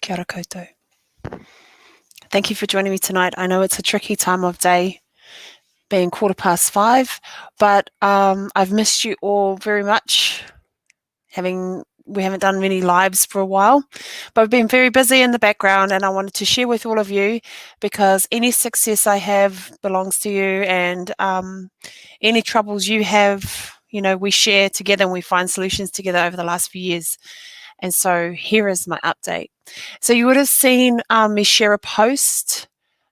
Kia ora koutou. Thank you for joining me tonight. I know it's a tricky time of day, being 5:15, but I've missed you all very much. We haven't done many lives for a while, but I've been very busy in the background, and I wanted to share with all of you because any success I have belongs to you, and any troubles you have, we share together and we find solutions together over the last few years. And so here is my update. So you would have seen me share a post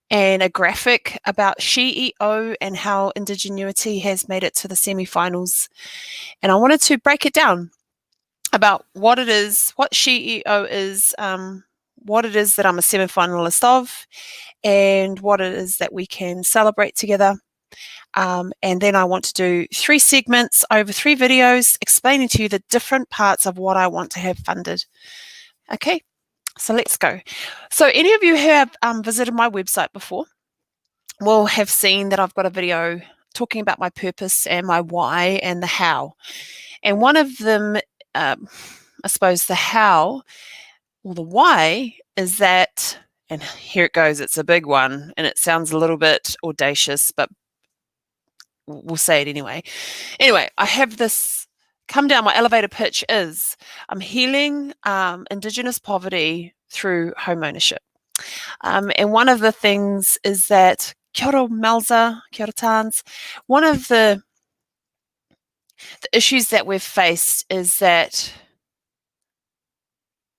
and a graphic about SheEO and how Indigenuity has made it to the semi-finals. And I wanted to break it down about what it is, what SheEO is, what it is that I'm a semi-finalist of, and what it is that we can celebrate together. And then I want to do 3 segments over 3 videos explaining to you the different parts of what I want to have funded. Okay, so let's go. So any of you who have visited my website before will have seen that I've got a video talking about my purpose and my why and the how. And one of them, I suppose the how or the why is that, and here it goes, it's a big one and it sounds a little bit audacious, but we'll say it anyway. Anyway, I have this come down. My elevator pitch is I'm healing Indigenous poverty through home ownership. And one of the things is that, kia ora Melza, kia ora Tans, one of the issues that we've faced is that,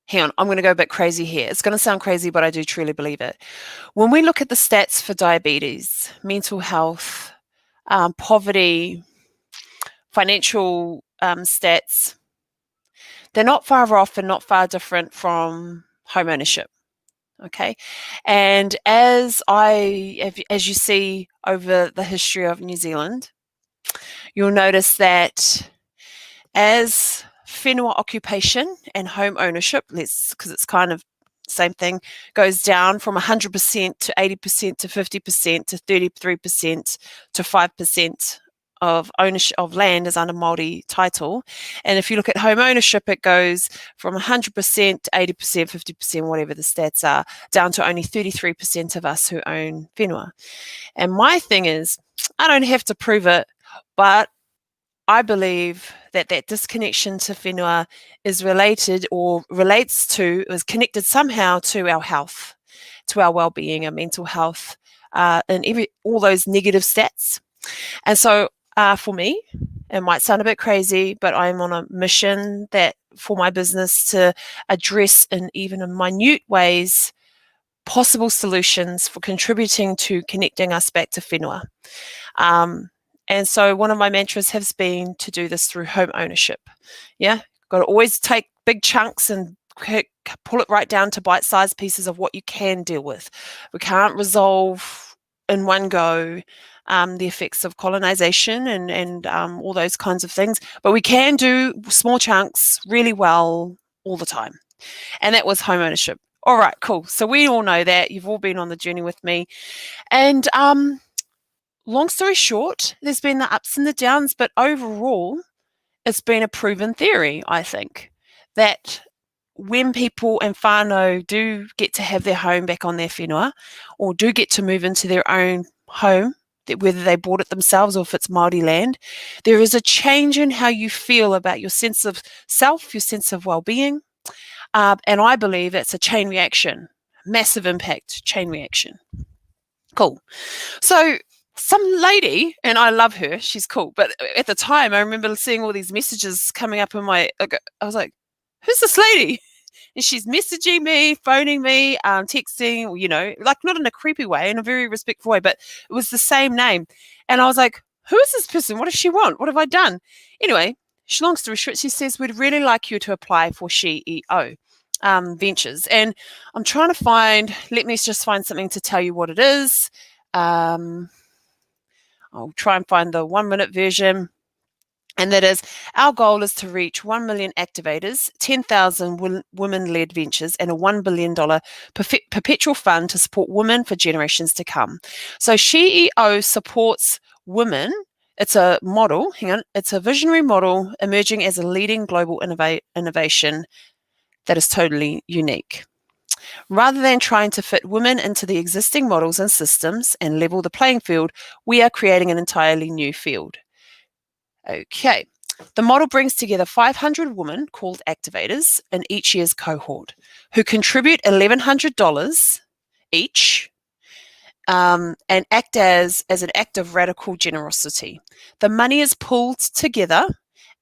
hang on, I'm going to go a bit crazy here. It's going to sound crazy, but I do truly believe it. When we look at the stats for diabetes, mental health, poverty, financial stats, they're not far off and not far different from home ownership. Okay, and as you see over the history of New Zealand, you'll notice that as whenua occupation and home ownership, because it's kind of the same thing, goes down from 100% to 80% to 50% to 33% to 5% of ownership of land is under Māori title. And if you look at home ownership, it goes from 100% to 80%, 50%, whatever the stats are, down to only 33% of us who own whenua. And my thing is, I don't have to prove it, but I believe that that disconnection to whenua is related or relates to, is connected somehow to our health, to our well-being, our mental health, and all those negative stats. And so for me, it might sound a bit crazy, but I'm on a mission that for my business to address in even in minute ways possible solutions for contributing to connecting us back to whenua. And so one of my mantras has been to do this through home ownership. Yeah, got to always take big chunks and pull it right down to bite-sized pieces of what you can deal with. We can't resolve in one go the effects of colonization and all those kinds of things, but we can do small chunks really well all the time. And that was home ownership. All right, cool. So we all know that. You've all been on the journey with me. And long story short, there's been the ups and the downs, but overall, it's been a proven theory, I think, that when people in whānau do get to have their home back on their whenua or do get to move into their own home, whether they bought it themselves or if it's Māori land, there is a change in how you feel about your sense of self, your sense of well-being, and I believe that's a chain reaction, massive impact chain reaction. Cool. So some lady, and I love her, she's cool, but at the time I remember seeing all these messages coming up in I was like, who's this lady? And she's messaging me, phoning me, texting, like not in a creepy way, in a very respectful way, but it was the same name. And I was like, who is this person? What does she want? What have I done? Anyway, long story short, she says, we'd really like you to apply for SheEO Ventures. And I'm trying to let me just find something to tell you what it is. I'll try and find the 1-minute version. And that is, our goal is to reach 1 million activators, 10,000 women-led ventures, and a $1 billion perpetual fund to support women for generations to come. So SheEO supports women. It's a model, it's a visionary model emerging as a leading global innovation that is totally unique. Rather than trying to fit women into the existing models and systems and level the playing field, we are creating an entirely new field. Okay. The model brings together 500 women called activators in each year's cohort who contribute $1,100 each and act as an act of radical generosity. The money is pooled together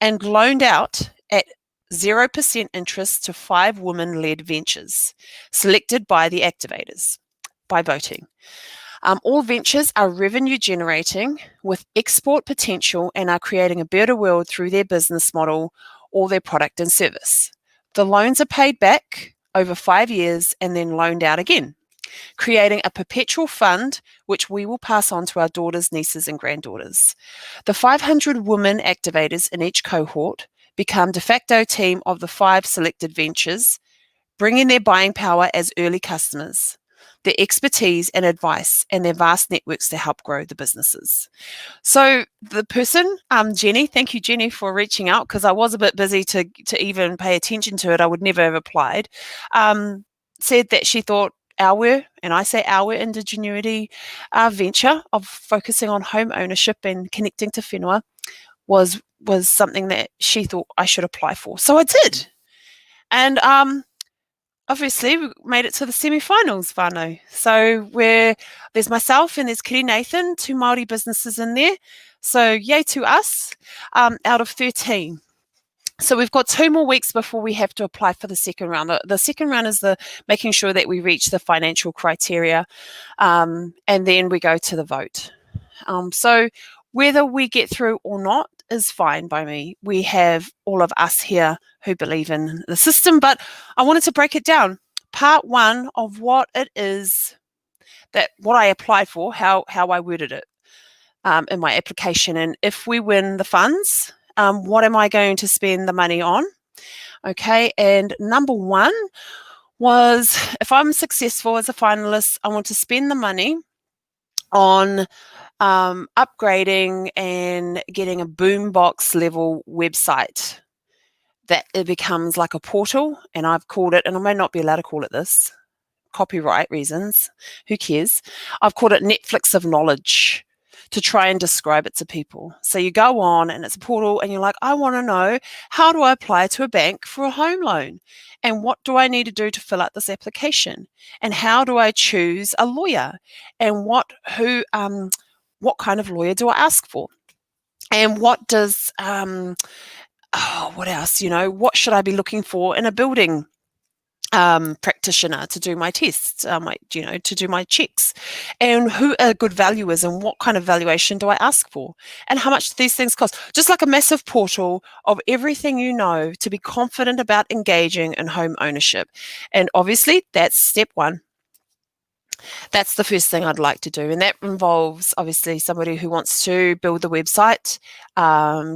and loaned out at 0% interest to 5 women-led ventures selected by the activators by voting. All ventures are revenue generating with export potential and are creating a better world through their business model or their product and service. The loans are paid back over 5 years and then loaned out again, creating a perpetual fund which we will pass on to our daughters, nieces, and granddaughters. The 500 women activators in each cohort become de facto team of the 5 selected ventures, bringing their buying power as early customers, their expertise and advice, and their vast networks to help grow the businesses. So the person, Jenny, thank you, Jenny, for reaching out, because I was a bit busy to even pay attention to it. I would never have applied. Said that she thought our, and I say our Indigenuity venture of focusing on home ownership and connecting to whenua was something that she thought I should apply for. So I did. And obviously, we made it to the semi-finals, whānau. So there's myself and there's Kitty Nathan, 2 Māori businesses in there. So yay to us, out of 13. So we've got 2 more weeks before we have to apply for the second round. The second round is the making sure that we reach the financial criteria, and then we go to the vote. So whether we get through or not is fine by me. We have all of us here who believe in the system, but I wanted to break it down. Part 1 of what it is what I applied for, how I worded it in my application, and if we win the funds, what am I going to spend the money on? Okay, and number 1 was, if I'm successful as a finalist, I want to spend the money on upgrading and getting a boombox level website that it becomes like a portal, and I've called it, and I may not be allowed to call it this, copyright reasons, who cares? I've called it Netflix of knowledge to try and describe it to people. So you go on and it's a portal and you're like, I want to know, how do I apply to a bank for a home loan? And what do I need to do to fill out this application? And how do I choose a lawyer? And what kind of lawyer do I ask for? And what does, what else? What should I be looking for in a building practitioner to do my tests, to do my checks, and who are good valuers and what kind of valuation do I ask for, and how much do these things cost? Just like a massive portal of everything to be confident about engaging in home ownership. And obviously that's step 1. That's the first thing I'd like to do, and that involves obviously somebody who wants to build the website,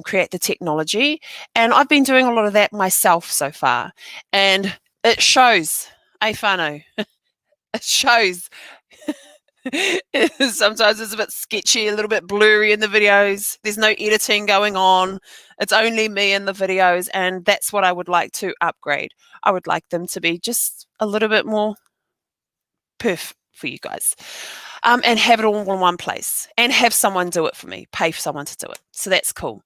create the technology, and I've been doing a lot of that myself so far, and it shows, whānau. It shows. Sometimes it's a bit sketchy, a little bit blurry in the videos. There's no editing going on. It's only me in the videos, and that's what I would like to upgrade. I would like them to be just a little bit more perf for you guys, and have it all in one place, and have someone do it for me, pay for someone to do it. So that's cool.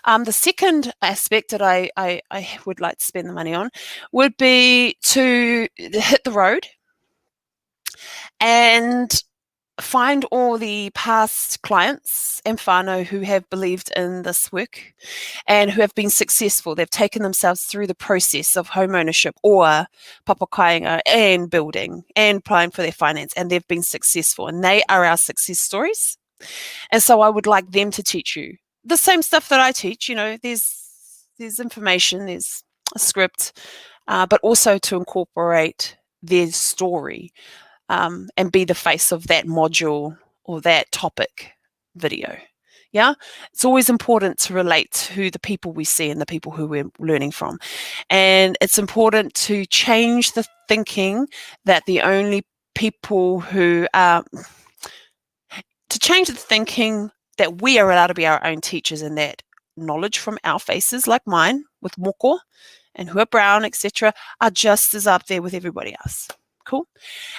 The second aspect that I would like to spend the money on would be to hit the road and find all the past clients and whānau who have believed in this work and who have been successful. They've taken themselves through the process of home ownership or papakainga and building and applying for their finance, and they've been successful, and they are our success stories. And so I would like them to teach you the same stuff that I teach. There's information, there's a script, but also to incorporate their story, and be the face of that module or that topic video. Yeah, it's always important to relate to the people we see and the people who we're learning from. And it's important to change the thinking that the only people who to change the thinking that we are allowed to be our own teachers, and that knowledge from our faces like mine with moko and who are brown, etc., are just as up there with everybody else. Cool.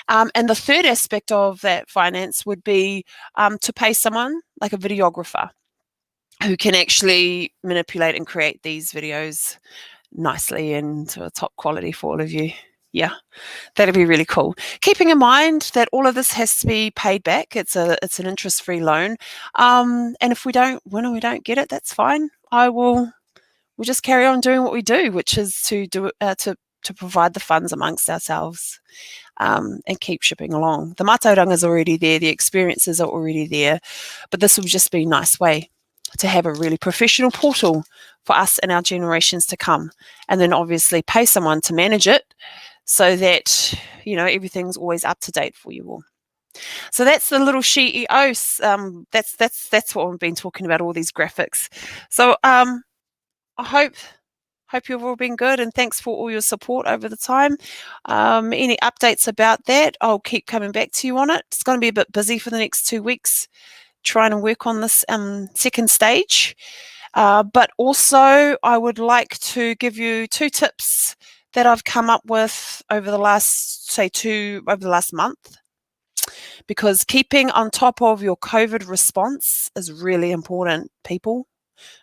And the third aspect of that finance would be to pay someone like a videographer who can actually manipulate and create these videos nicely and to a top quality for all of you. Yeah, that'd be really cool. Keeping in mind that all of this has to be paid back. It's an interest-free loan. And if we don't win or we don't get it, that's fine. We'll just carry on doing what we do, which is to do to provide the funds amongst ourselves. And keep shipping along. The mātauranga is already there, the experiences are already there, but this will just be a nice way to have a really professional portal for us and our generations to come, and then obviously pay someone to manage it so that everything's always up to date for you all. So that's the little SheEO. That's what we've been talking about, all these graphics. So I hope you've all been good, and thanks for all your support over the time. Any updates about that, I'll keep coming back to you on it. It's going to be a bit busy for the next 2 weeks trying to work on this second stage. But also I would like to give you 2 tips that I've come up with over the last month, because keeping on top of your COVID response is really important, people.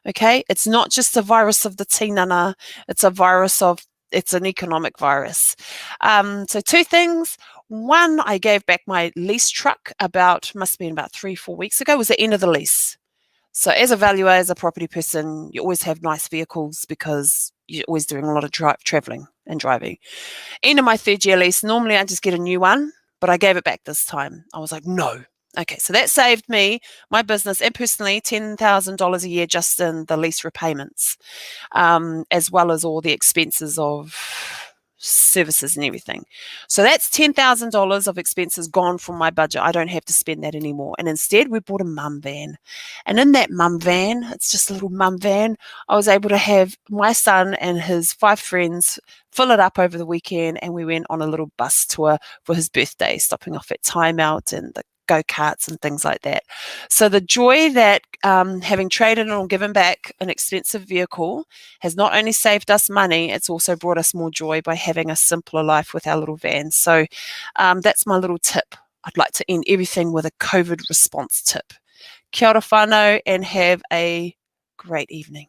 Okay, it's not just a virus of the tinana, it's an economic virus. So 2 things. One, I gave back my lease truck must have been about 3-4 weeks ago. It was the end of the lease. So as a valuer, as a property person, you always have nice vehicles because you're always doing a lot of traveling and driving. End of my 3rd year lease, normally I just get a new one, but I gave it back this time. I was like, no. Okay, so that saved me, my business, and personally $10,000 a year just in the lease repayments, as well as all the expenses of services and everything. So that's $10,000 of expenses gone from my budget. I don't have to spend that anymore. And instead, we bought a mum van. And in that mum van, it's just a little mum van, I was able to have my son and his 5 friends fill it up over the weekend, and we went on a little bus tour for his birthday, stopping off at Time Out and the go-karts and things like that. So the joy that having traded or given back an expensive vehicle has not only saved us money, it's also brought us more joy by having a simpler life with our little van. So that's my little tip. I'd like to end everything with a COVID response tip. Kia ora whānau, and have a great evening.